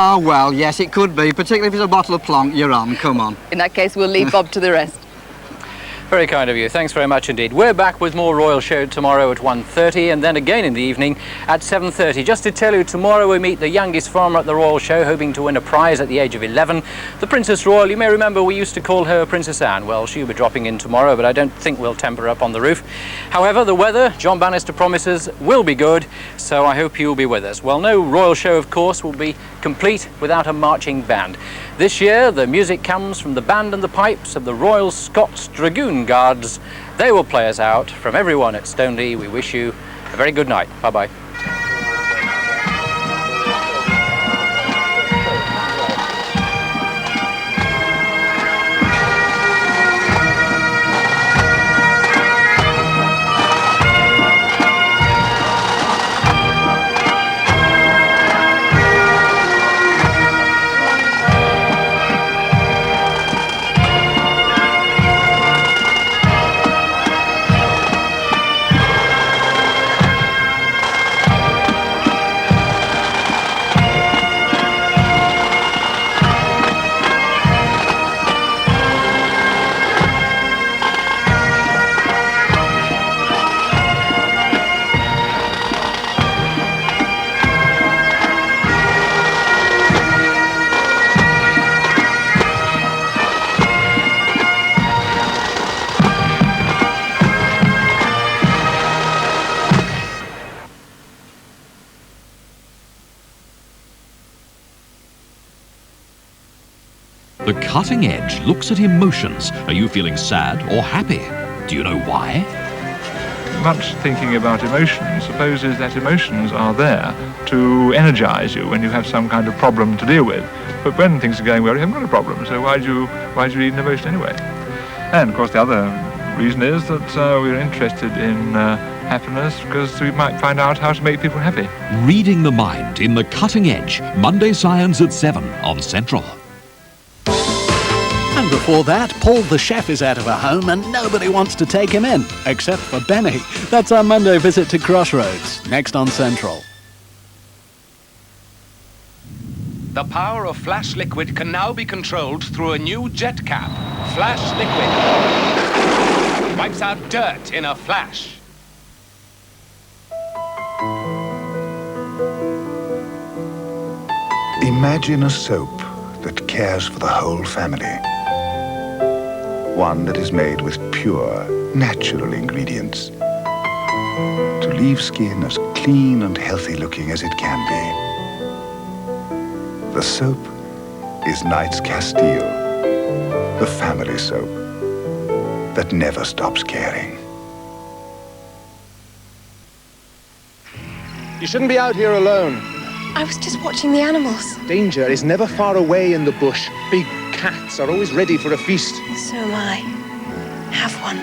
Oh, well, yes, it could be, particularly if it's a bottle of plonk you're on. Come on. In that case, we'll leave Bob to the rest. Very kind of you. Thanks very much indeed. We're back with more Royal Show tomorrow at 1:30 and then again in the evening at 7:30. Just to tell you, tomorrow we meet the youngest farmer at the Royal Show, hoping to win a prize at the age of 11. The Princess Royal, you may remember we used to call her Princess Anne. Well, she'll be dropping in tomorrow, but I don't think we'll tempt her up on the roof. However, the weather, John Bannister promises, will be good, so I hope you'll be with us. Well, no Royal Show, of course, will be complete without a marching band. This year, the music comes from the band and the pipes of the Royal Scots Dragoon Guards. They will play us out. From everyone at Stoneleigh, we wish you a very good night. Bye-bye. The Cutting Edge looks at emotions. Are you feeling sad or happy? Do you know why? Much thinking about emotions supposes that emotions are there to energize you when you have some kind of problem to deal with. But when things are going well, you haven't got a problem, so why do you need an emotion anyway? And of course the other reason is that we're interested in happiness because we might find out how to make people happy. Reading the Mind in The Cutting Edge, Monday Science at 7 on Central. And before that, Paul the chef is out of a home and nobody wants to take him in, except for Benny. That's our Monday visit to Crossroads, next on Central. The power of Flash Liquid can now be controlled through a new jet cap. Flash Liquid wipes out dirt in a flash. Imagine a soap that cares for the whole family. One that is made with pure, natural ingredients to leave skin as clean and healthy looking as it can be. The soap is Knight's Castile, the family soap that never stops caring. You shouldn't be out here alone. I was just watching the animals. Danger is never far away in the bush. Big cats are always ready for a feast. So am I. Have one.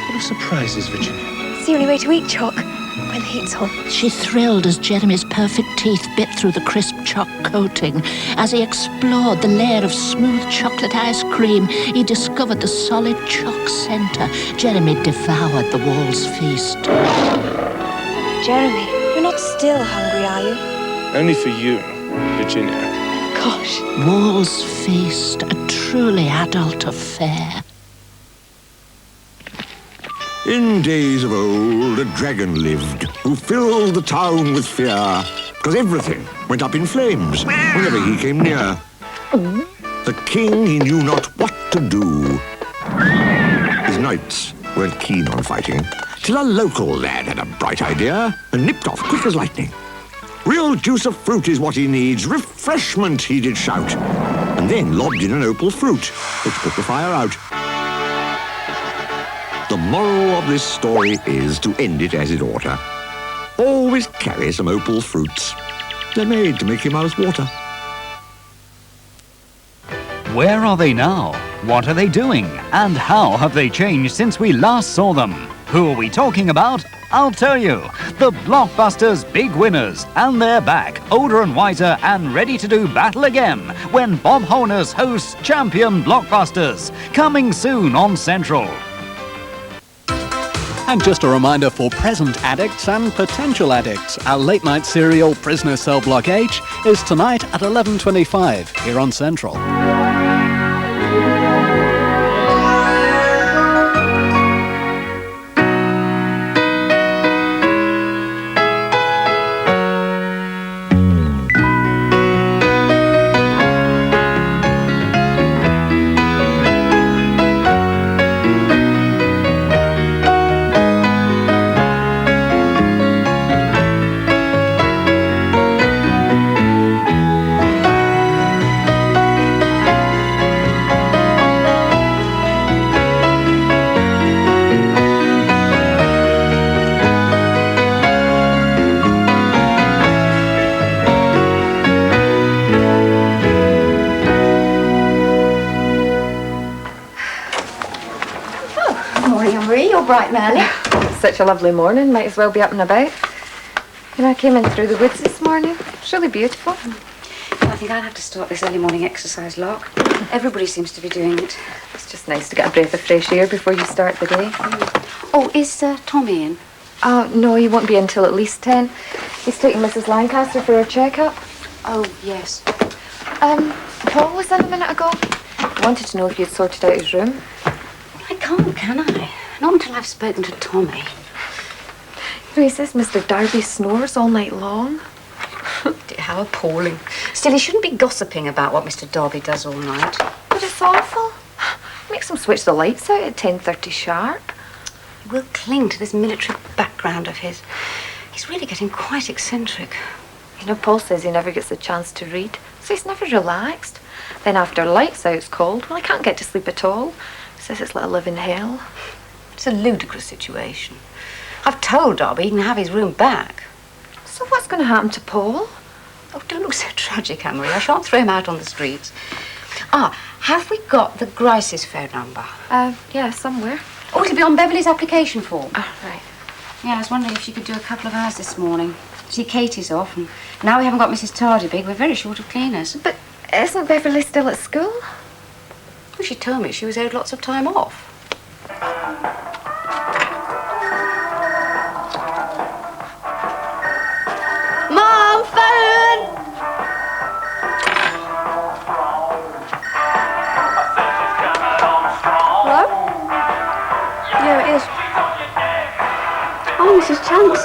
Full of surprises, Virginia. It's the only way to eat choc when the heat's on. She thrilled as Jeremy's perfect teeth bit through the crisp choc coating. As he explored the layer of smooth chocolate ice cream, he discovered the solid choc centre. Jeremy devoured the Wall's feast. Jeremy, you're not still hungry, are you? Only for you, Virginia. Gosh. Wall's feast, a truly adult affair. In days of old, a dragon lived who filled the town with fear, because everything went up in flames whenever he came near. The king, he knew not what to do. His knights weren't keen on fighting, till a local lad had a bright idea and nipped off quick as lightning. Real juice of fruit is what he needs, refreshment, he did shout, and then lobbed in an opal fruit, which put the fire out. The moral of this story is to end it as it oughta. Always carry some opal fruits. They're made to make your mouth water. Where are they now? What are they doing? And how have they changed since we last saw them? Who are we talking about? I'll tell you. The Blockbusters big winners. And they're back, older and wiser and ready to do battle again when Bob Honus hosts Champion Blockbusters. Coming soon on Central. And just a reminder for present addicts and potential addicts, our late-night serial Prisoner Cell Block H is tonight at 11:25 here on Central. Bright and early. Such a lovely morning, might as well be up and about. You know, I came in through the woods this morning. It's really beautiful. I think I'll have to start this early morning exercise, Lark. Everybody seems to be doing it. It's just nice to get a breath of fresh air before you start the day. Oh, is Tommy in? Oh, no, he won't be until at least 10. He's taking Mrs. Lancaster for her checkup. Oh, yes. Paul was in a minute ago. I wanted to know if you'd sorted out his room. I can't, can I? Not until I've spoken to Tommy. He says Mr. Darby snores all night long. How appalling. Still, he shouldn't be gossiping about what Mr. Darby does all night. But it's awful. Makes him switch the lights out at 10:30 sharp. He will cling to this military background of his. He's really getting quite eccentric. You know, Paul says he never gets a chance to read, so he's never relaxed. Then after lights out's cold, well, I can't get to sleep at all. He says it's like a living hell. It's a ludicrous situation. I've told Darby he can have his room back. So what's going to happen to Paul? Oh, don't look so tragic, Anne-Marie. I shan't throw him out on the streets. Ah, have we got the Grice's phone number? Yeah, somewhere. Oh, it'll be on Beverly's application form. Oh, right. Yeah, I was wondering if she could do a couple of hours this morning. See, Katie's off, and now we haven't got Mrs. Tardybig. We're very short of cleaners. But isn't Beverly still at school? Well, she told me she was owed lots of time off. Mom, phone! Hello? Yeah, it is. Oh, Mrs. Chance.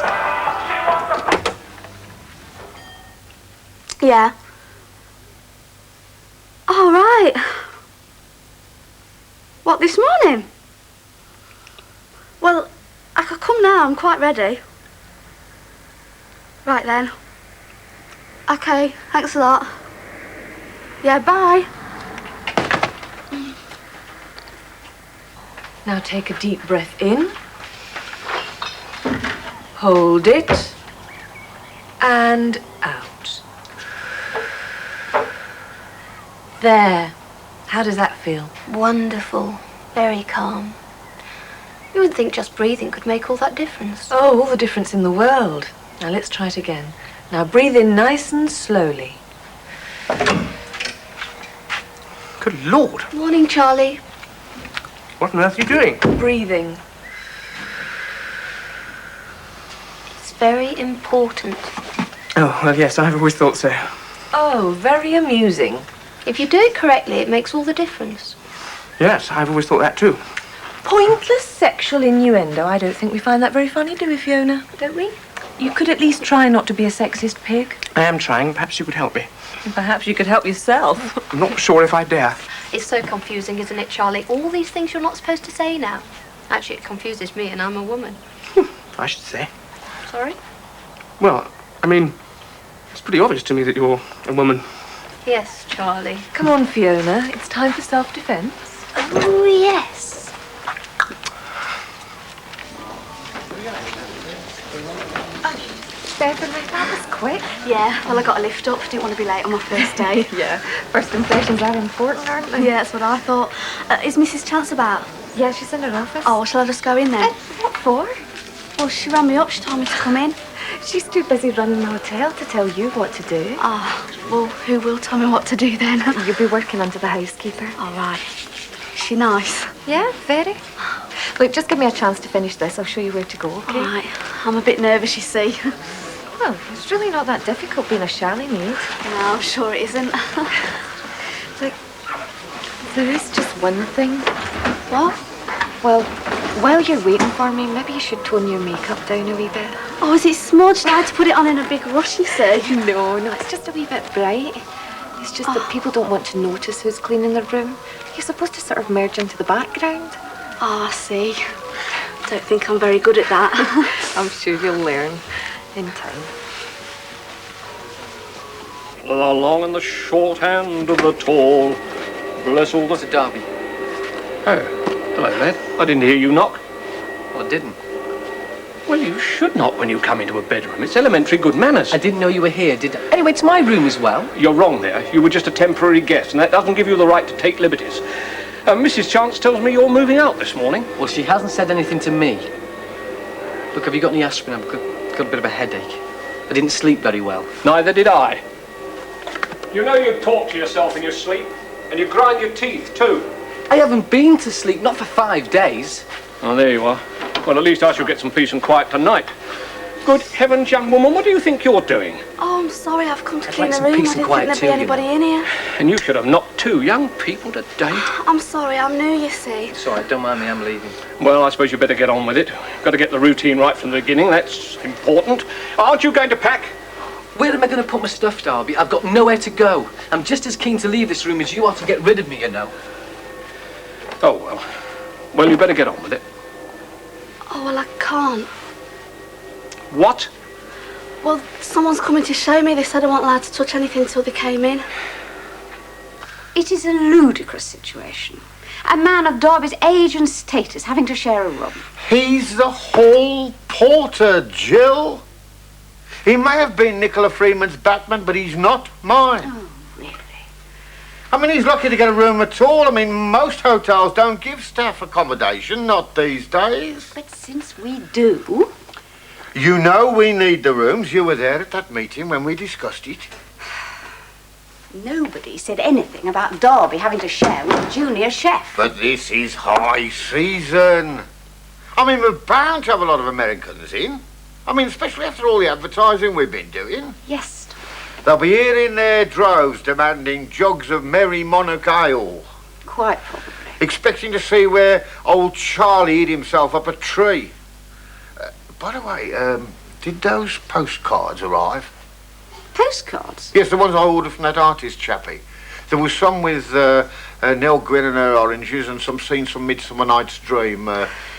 Yeah. All right. What, this morning? Well, I could come now. I'm quite ready. Right then. Okay, thanks a lot. Yeah, bye. Now take a deep breath in. Hold it. And out. There. How does that feel? Wonderful. Very calm. You would think just breathing could make all that difference. Oh, all the difference in the world. Now let's try it again. Now breathe in nice and slowly. Good Lord. Morning, Charlie. What on earth are you doing? Breathing. It's very important. Oh, well, yes, I've always thought so. Oh, very amusing. If you do it correctly, it makes all the difference. Yes, I've always thought that too. Pointless sexual innuendo. I don't think we find that very funny, do we, Fiona? Don't we? You could at least try not to be a sexist pig. I am trying. Perhaps you could help me. And perhaps you could help yourself. I'm not sure if I dare. It's so confusing, isn't it, Charlie? All these things you're not supposed to say now. Actually, it confuses me, and I'm a woman. I should say. Sorry? Well, I mean, it's pretty obvious to me that you're a woman. Yes, Charlie. Come on, Fiona. It's time for self-defense. Oh, yes. Beverly, that was quick. Yeah, well, I got a lift up. Didn't want to be late on my first day. Yeah, first impressions are important, aren't they? Yeah, that's what I thought. Is Mrs. Chance about? Yeah, she's in her office. Oh, shall I just go in then? What for? Well, she rang me up. She told me to come in. She's too busy running the hotel to tell you what to do. Ah, well, who will tell me what to do then? You'll be working under the housekeeper. All right. Is she nice? Yeah, very. Look, just give me a chance to finish this. I'll show you where to go, okay? All right. I'm a bit nervous, you see. Well, it's really not that difficult being a chalet maid. No, I'm sure it isn't. Look, there is just one thing. What? Well, while you're waiting for me, maybe you should tone your makeup down a wee bit. Oh, is it smudged? I had to put it on in a big rush, you say? No, it's just a wee bit bright. It's just that people don't want to notice who's cleaning their room. You're supposed to sort of merge into the background. Oh, I see. Don't think I'm very good at that. I'm sure you'll learn in time. The long and the short hand of the tall. Bless all the... It's a Derby. Oh, hello there. I didn't hear you knock. Well, I didn't. Well, you should knock when you come into a bedroom. It's elementary good manners. I didn't know you were here, did I? Anyway, it's my room as well. You're wrong there. You were just a temporary guest, and that doesn't give you the right to take liberties. Mrs. Chance tells me you're moving out this morning. Well, she hasn't said anything to me. Look, have you got any aspirin? I've got a bit of a headache. I didn't sleep very well. Neither did I. You know you talk to yourself in your sleep, and you grind your teeth, too. I haven't been to sleep, not for 5 days. Oh, there you are. Well, at least I shall get some peace and quiet tonight. Good heavens, young woman, what do you think you're doing? Oh, I'm sorry, I've come to I'd clean like the some room. peace I and didn't quiet think there'd too, be you anybody in here. And you should have knocked 2 young people to date. I'm sorry, I'm new, you see. It's all right, don't mind me, I'm leaving. Well, I suppose you better get on with it. Got to get the routine right from the beginning, that's important. Aren't you going to pack? Where am I going to put my stuff, Darby? I've got nowhere to go. I'm just as keen to leave this room as you are to get rid of me, you know. Oh, well. Well, you better get on with it. Oh, well, I can't. What? Well, someone's coming to show me. They said I wasn't allowed to touch anything until they came in. It is a ludicrous situation. A man of Darby's age and status having to share a room. He's the hall porter, Jill. He may have been Nicola Freeman's Batman, but he's not mine. Oh, really? I mean, he's lucky to get a room at all. I mean, most hotels don't give staff accommodation, not these days. But since we do... You know we need the rooms. You were there at that meeting when we discussed it. Nobody said anything about Darby having to share with a junior chef. But this is high season. I mean, we're bound to have a lot of Americans in. I mean, especially after all the advertising we've been doing. Yes. They'll be here in their droves demanding jugs of Merry Monarch ale. Quite probably. Expecting to see where old Charlie hid himself up a tree. By the way, did those postcards arrive? Postcards? Yes, the ones I ordered from that artist chappie. There was some with Nell Gwynn and her oranges and some scenes from Midsummer Night's Dream.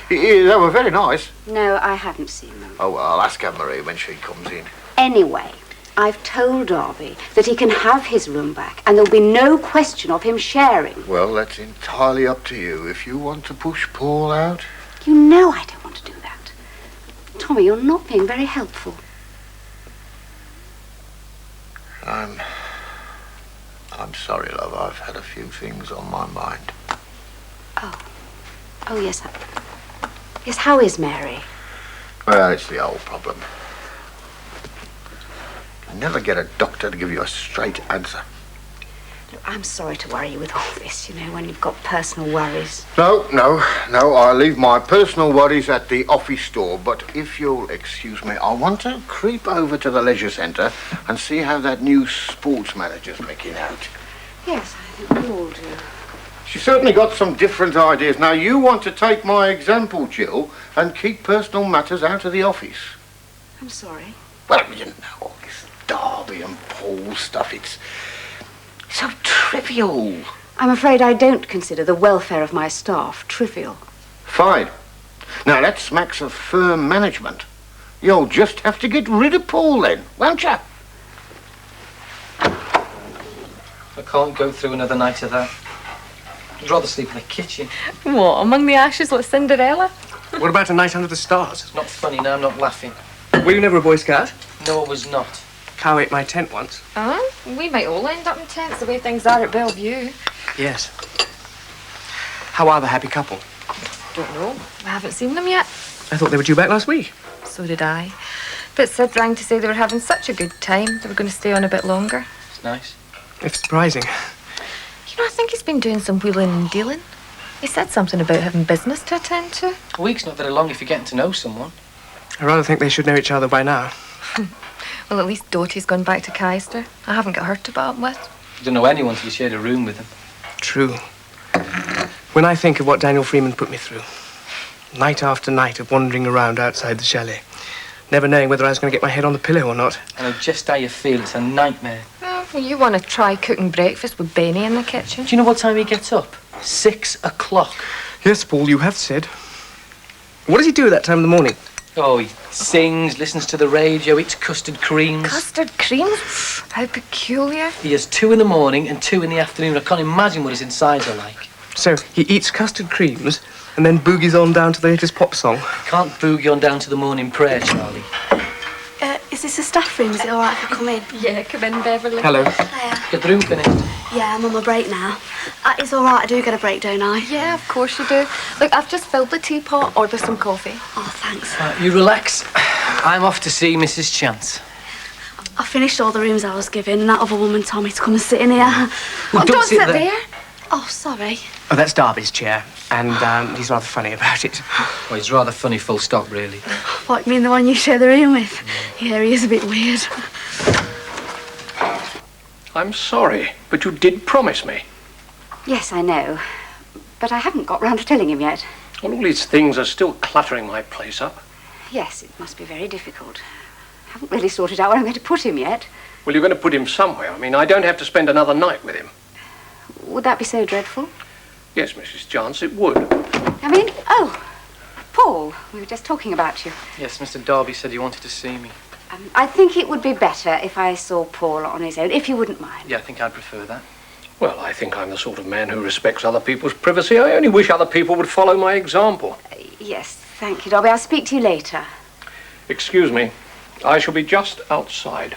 They were very nice. No, I haven't seen them. Oh, well, I'll ask Anne-Marie when she comes in. Anyway, I've told Darby that he can have his room back and there'll be no question of him sharing. Well, that's entirely up to you. If you want to push Paul out... You know I don't want to do that. Tommy, you're not being very helpful. I'm sorry, love. I've had a few things on my mind. Oh, yes. Yes, how is Mary? Well, it's the old problem. You never get a doctor to give you a straight answer. Look, I'm sorry to worry you with all this, you know, when you've got personal worries. No, I leave my personal worries at the office door, but if you'll excuse me, I want to creep over to the leisure centre and see how that new sports manager's making out. Yes, I think we all do. She's certainly got some different ideas. Now, you want to take my example, Jill, and keep personal matters out of the office. I'm sorry. Well, you know, all this Derby and Paul stuff, it's so trivial. I'm afraid I don't consider the welfare of my staff trivial. Fine. Now, that smacks of firm management. You'll just have to get rid of Paul then, won't you? I can't go through another night of that. I'd rather sleep in the kitchen. What, among the ashes like Cinderella? What about a night under the stars? It's not funny, now I'm not laughing. Were you never a Boy Scout? No, I was not. Cow ate my tent once. Oh, we might all end up in tents the way things are at Bellevue. Yes. How are the happy couple? Don't know. I haven't seen them yet. I thought they were due back last week. So did I. But Sid rang to say they were having such a good time, they were going to stay on a bit longer. It's nice. It's surprising. You know, I think he's been doing some wheeling and dealing. He said something about having business to attend to. A week's not very long if you're getting to know someone. I rather think they should know each other by now. Well, at least Doty's gone back to Castile. I haven't got her to bottom with. You don't know anyone till you shared a room with them. True. When I think of what Daniel Freeman put me through, night after night of wandering around outside the chalet, never knowing whether I was going to get my head on the pillow or not. I know just how you feel. It's a nightmare. Well, you want to try cooking breakfast with Benny in the kitchen? Do you know what time he gets up? 6 o'clock. Yes, Paul, you have said. What does he do at that time in the morning? Oh, he sings, listens to the radio, eats custard creams. Custard creams? How peculiar. He has 2 in the morning and 2 in the afternoon. I can't imagine what his insides are like. So he eats custard creams and then boogies on down to the latest pop song. Can't boogie on down to the morning prayer, Charlie. Is this a staff room? Is it all right if I come in? Yeah, come in, Beverly. Hello. Hiya. Get the room finished? Yeah, I'm on my break now. It's all right, I do get a break, don't I? Yeah, of course you do. Look, I've just filled the teapot. Order some coffee. Oh, thanks. You relax. I'm off to see Mrs. Chance. I finished all the rooms I was given, and that other woman told me to come and sit in here. Well, don't sit there. Oh, sorry. Oh, that's Darby's chair, and he's rather funny about it. Well, he's rather funny, full stop, really. What, you mean the one you share the room with? Yeah, he is a bit weird. I'm sorry, but you did promise me. Yes, I know. But I haven't got round to telling him yet. Well, all these things are still cluttering my place up. Yes, it must be very difficult. I haven't really sorted out where I'm going to put him yet. Well, you're going to put him somewhere. I mean, I don't have to spend another night with him. Would that be so dreadful? Yes, Mrs. Chance, it would. I mean, oh, Paul, we were just talking about you. Yes, Mr. Darby said he wanted to see me. I think it would be better if I saw Paul on his own, if you wouldn't mind. Yeah, I think I'd prefer that. Well, I think I'm the sort of man who respects other people's privacy. I only wish other people would follow my example. Yes, thank you, Darby. I'll speak to you later. Excuse me. I shall be just outside.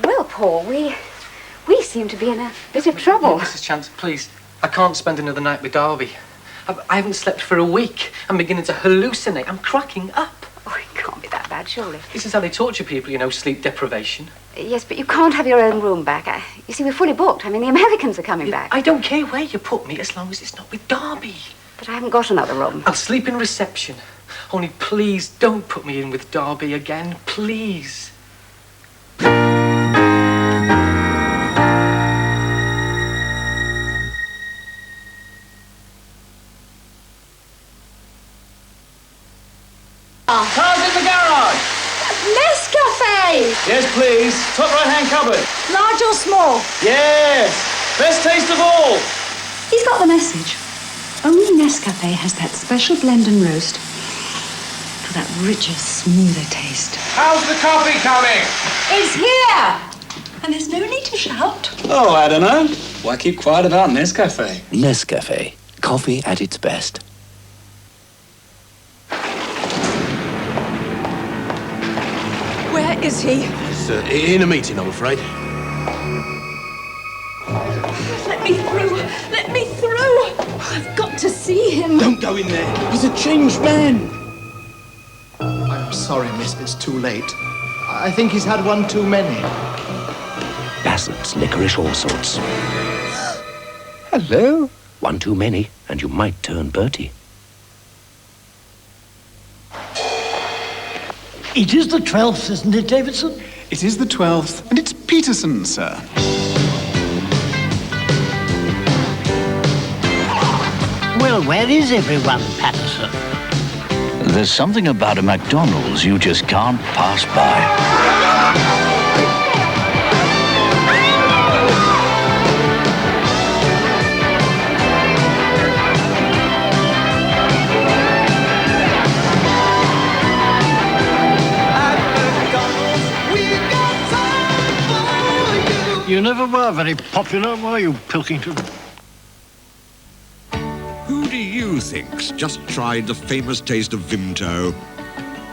Well, Paul, we seem to be in a bit of trouble. Mrs. Chance, please. I can't spend another night with Darby. I haven't slept for a week. I'm beginning to hallucinate. I'm cracking up. Oh, it can't be that bad, surely. This is how they torture people, you know, sleep deprivation. Yes, but you can't have your own room back. You see, we're fully booked. I mean, the Americans are coming back. I don't care where you put me, as long as it's not with Darby. But I haven't got another room. I'll sleep in reception. Only please don't put me in with Darby again, please. Cars in the garage. Nescafe! Yes, please. Top right-hand cupboard. Large or small? Yes. Best taste of all. He's got the message. Only Nescafe has that special blend and roast for that richer, smoother taste. How's the coffee coming? It's here! And there's no need to shout. Oh, I don't know. Why keep quiet about Nescafe? Nescafe. Coffee at its best. Where is he? He's in a meeting, I'm afraid. Let me through! Let me through! I've got to see him. Don't go in there. He's a changed man. I'm sorry, miss, it's too late. I think he's had one too many. Bassett's licorice all sorts. Hello? One too many, and you might turn Bertie. It is the 12th, isn't it, Davidson? It is the 12th, and it's Peterson, sir. Well, where is everyone, Patterson? There's something about a McDonald's you just can't pass by. You never were very popular, were you, Pilkington? Who do you think's just tried the famous taste of Vimto?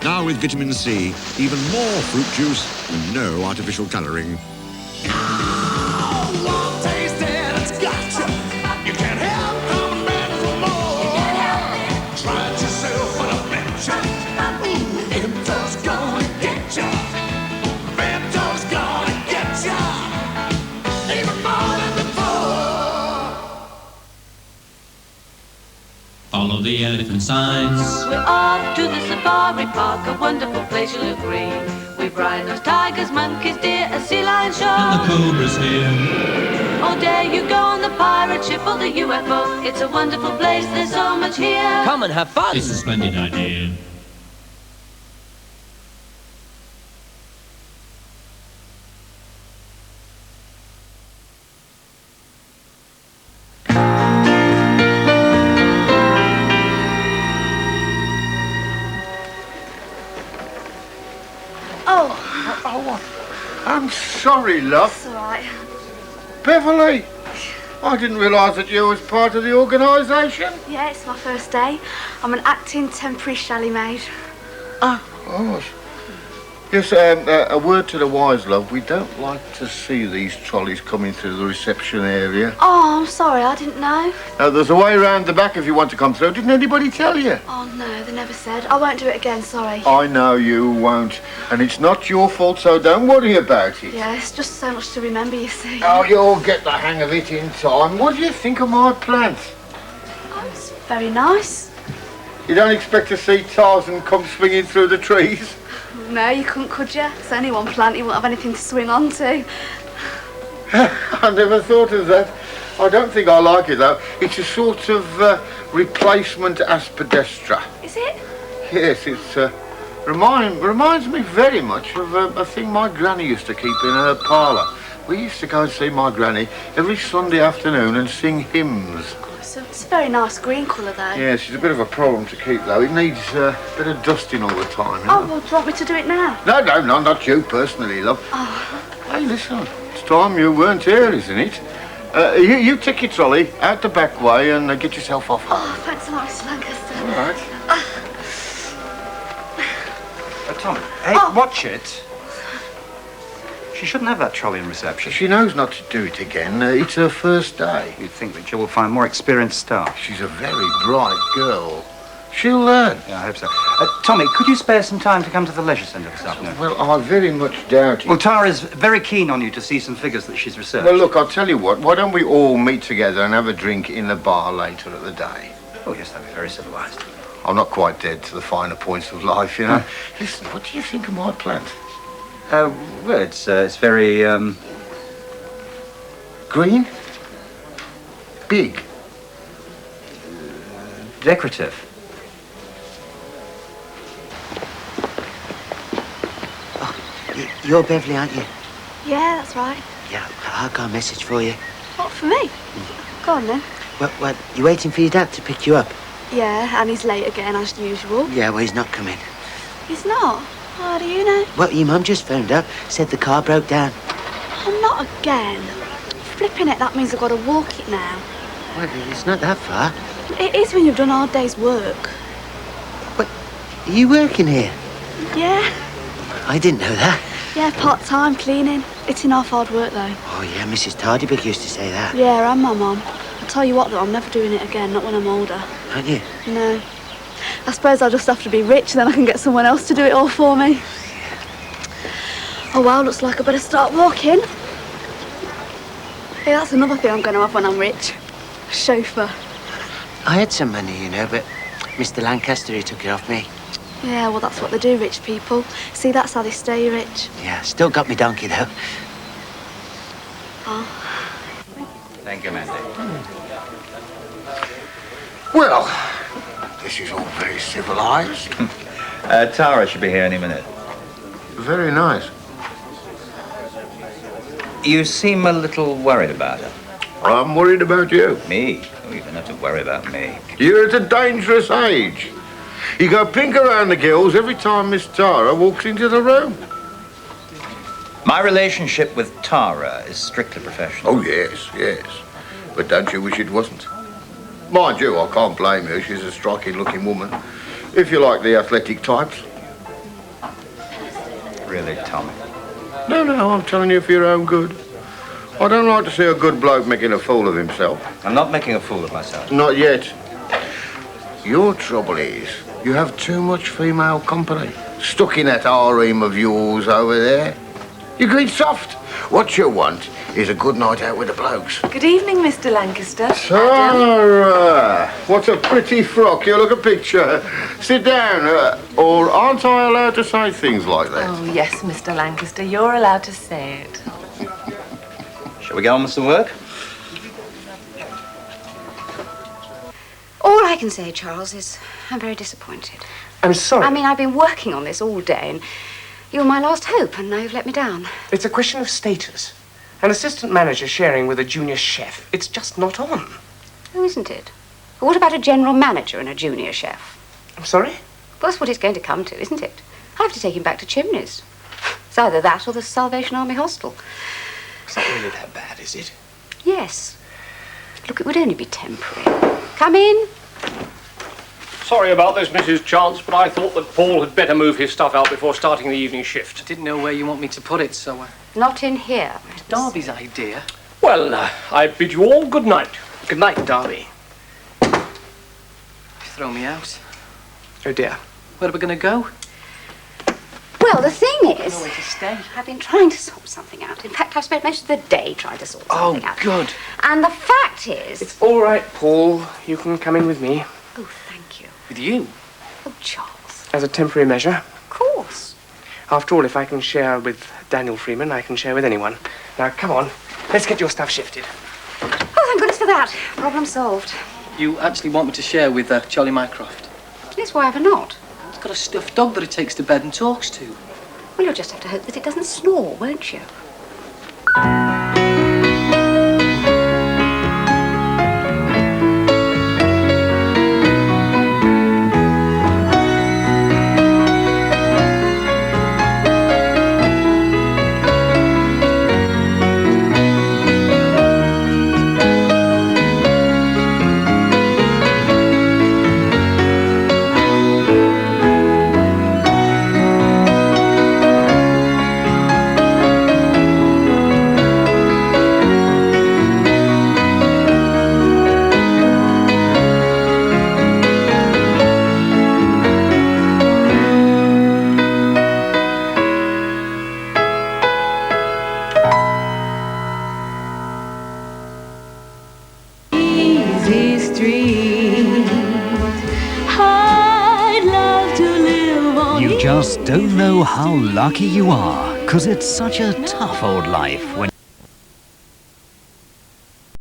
Now with vitamin C, even more fruit juice and no artificial colouring. the elephant signs. We're off to the safari park, a wonderful place you'll agree. We've rhinos, tigers, monkeys, deer, a sea lion show. And the cobra's here. Oh, dare you go on the pirate ship or the UFO? It's a wonderful place, there's so much here. Come and have fun. It's a splendid idea. I'm sorry, love. It's all right. Beverly, I didn't realise that you was part of the organisation. Yeah, it's my first day. I'm an acting temporary chalet maid. Oh, yes, a word to the wise, love. We don't like to see these trolleys coming through the reception area. Oh, I'm sorry, I didn't know. There's a way round the back if you want to come through. Didn't anybody tell you? Oh, no, they never said. I won't do it again, sorry. I know you won't. And it's not your fault, so don't worry about it. Yeah, it's just so much to remember, you see. Oh, you'll get the hang of it in time. What do you think of my plant? Oh, it's very nice. You don't expect to see Tarzan come swinging through the trees? No, you couldn't, could you? It's only one plant, you won't have anything to swing on to. I never thought of that. I don't think I like it, though. It's a sort of replacement aspidestra. Is it? Yes, it's reminds me very much of a thing my granny used to keep in her parlour. We used to go and see my granny every Sunday afternoon and sing hymns. It's a very nice green colour, though. Yes, it's a bit of a problem to keep, though. It needs a bit of dusting all the time. Oh, well, do you want me to do it now? No, not you personally, love. Oh. Hey, listen, it's time you weren't here, isn't it? You take your trolley out the back way and get yourself off home. Oh, thanks a lot, Mr. Lancaster. All right. Tom, hey, watch it. She shouldn't have that trolley in reception. She knows not to do it again. It's her first day. You'd think that Jill will find more experienced staff. She's a very bright girl. She'll learn. Yeah, I hope so. Tommy, could you spare some time to come to the leisure centre this afternoon? Well, I very much doubt it. Well, Tara's very keen on you to see some figures that she's researched. Well, look, I'll tell you what. Why don't we all meet together and have a drink in the bar later at the day? Oh, yes, that'd be very civilised. I'm not quite dead to the finer points of life, you know. Listen, what do you think of my plant? Well, it's very, green? Big? Decorative. You're Beverly, aren't you? Yeah, that's right. Yeah, I've got a message for you. What, for me? Go on, then. Well, you waiting for your dad to pick you up? Yeah, and he's late again, as usual. Yeah, well, he's not coming. He's not? How do you know? Well, your mum just phoned up, said the car broke down. Oh, not again. Flipping it, that means I've got to walk it now. Well, it's not that far. It is when you've done a hard day's work. Are you working here? Yeah. I didn't know that. Yeah, part-time cleaning. It's enough hard work, though. Oh, yeah, Mrs. Tardybig used to say that. Yeah, and my mum. I'll tell you what, though, I'm never doing it again, not when I'm older. Aren't you? No. I suppose I'll just have to be rich, then I can get someone else to do it all for me. Oh, well, looks like I better start walking. Hey, that's another thing I'm going to have when I'm rich. A chauffeur. I had some money, you know, but Mr. Lancaster, he took it off me. Yeah, well, that's what they do, rich people. See, that's how they stay rich. Yeah, still got me donkey, though. Oh. Thank you, Mandy. Well, this is all very civilised. Tara should be here any minute. Very nice. You seem a little worried about her. I'm worried about you. Me? Oh, you don't have to worry about me. You're at a dangerous age. You go pink around the gills every time Miss Tara walks into the room. My relationship with Tara is strictly professional. Oh, yes, yes. But don't you wish it wasn't? Mind you, I can't blame her. She's a striking-looking woman. If you like the athletic types. Really, Tommy? No, I'm telling you for your own good. I don't like to see a good bloke making a fool of himself. I'm not making a fool of myself. Not yet. Your trouble is, you have too much female company. Stuck in that harem of yours over there. You're going soft. What you want is a good night out with the blokes. Good evening, Mr. Lancaster. Sarah, what a pretty frock. You look a picture. Sit down. Or aren't I allowed to say things like that? Oh, yes, Mr. Lancaster, you're allowed to say it. Shall we go on with some work? All I can say, Charles, is I'm very disappointed. I'm sorry. I mean, I've been working on this all day, and you were my last hope, and now you've let me down. It's a question of status. An assistant manager sharing with a junior chef. It's just not on. Oh, isn't it? Well, what about a general manager and a junior chef? I'm sorry? Well, that's what it's going to come to, isn't it? I'll have to take him back to Chimneys. It's either that or the Salvation Army Hostel. It's not really that bad, is it? Yes. Look, it would only be temporary. Come in. Sorry about this, Mrs. Chance, but I thought that Paul had better move his stuff out before starting the evening shift. I didn't know where you want me to put it, so... Not in here. It's Darby's idea. Well, I bid you all good night. Good night, Darby. You throw me out. Oh, dear. Where are we going to go? Well, the thing is... Nowhere to stay. I've been trying to sort something out. In fact, I've spent most of the day trying to sort something out. Oh, good. And the fact is... It's all right, Paul. You can come in with me. Oh, thank you. With you? Oh, Charles. As a temporary measure. Of course. After all, if I can share with Daniel Freeman, I can share with anyone. Now, come on. Let's get your stuff shifted. Oh, thank goodness for that. Problem solved. You actually want me to share with Charlie Mycroft? Yes, why ever not? It's got a stuffed dog that it takes to bed and talks to. Well, you'll just have to hope that it doesn't snore, won't you? Just don't know how lucky you are, 'cause it's such a tough old life when